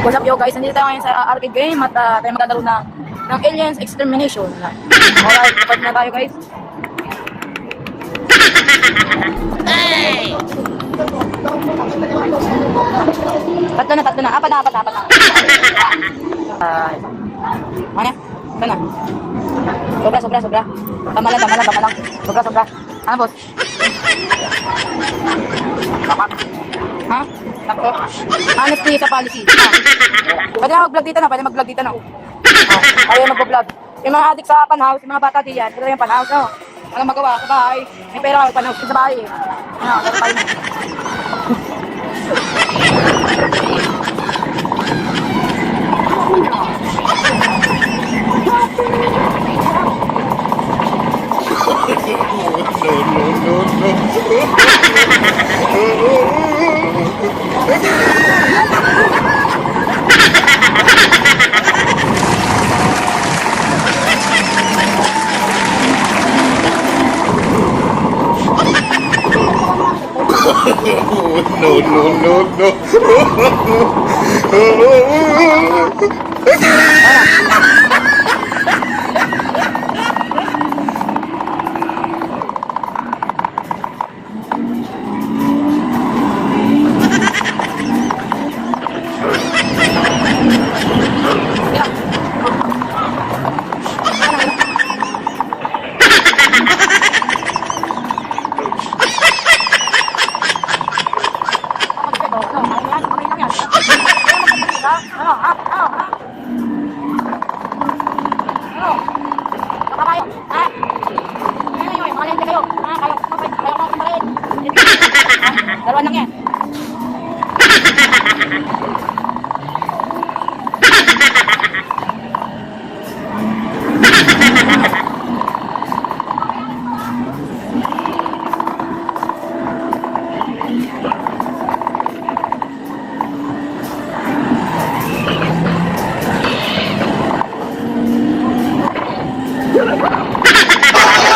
What's up yo guys, nandito tayo ngayon sa arcade game at tayo maglalaro ng Aliens Extermination. Alright, kapag na tayo guys. Hey! Tatlo na. Apat na. Ano? Ito na. Sobra. Tama lang. Sobra. Ano boss? Ha? Ako? Honestly, sa policy. Pwede mag-vlog dito na. Ayaw mag-vlog. Yung mga adik sa panhouse, yung mga bata diyan, ito yung panhouse, no? Walang magawa sa bahay. May pera ako, panhouse sa bahay. Ano, laro tayo na. Laruan lang yan.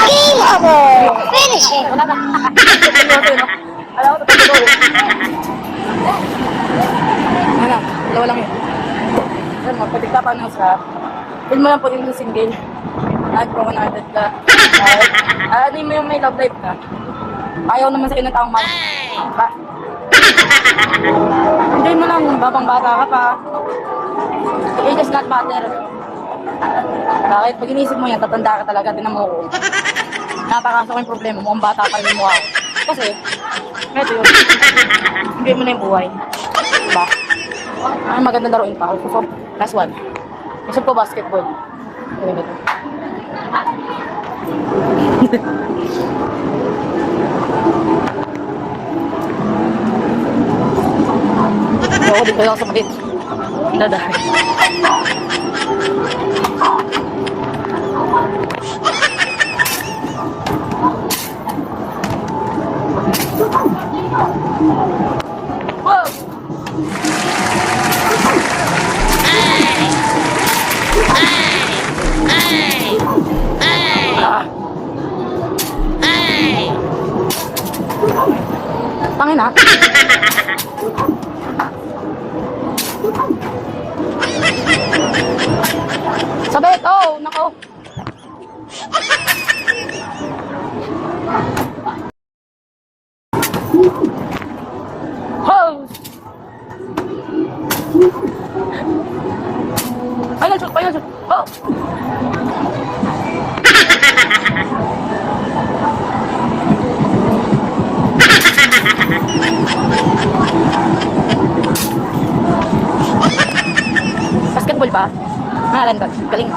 Game over! Finish it! Wala na. Alam ko, tapos ko. Ano, dalawa lang yun. Alam mo, patigtapan ng sa film mo lang po yung single. At kung ano ka. Ano yung may love life ka. Ayaw naman sa'yo ng taong mahal. Ba? Hindi mo lang, babang bata ka pa. It does not matter. Bakit? Pag inisip mo yan, tatanda ka talaga, tinan mo ko. Napakasa ko yung problema mo, ang bata pa rin mo ako. Kasi, eto yun. Hindi mo na yung buhay. Diba? Ay, magandang laruin pa. So, last one. Gusto ko basketball. Ganito. Oo, dito lang sa mabit. Dadahin. Whoa! Tangin ha? Sabit! Oh! Nako! Hose! Final shoot! Oh! Basketball ba? Galing.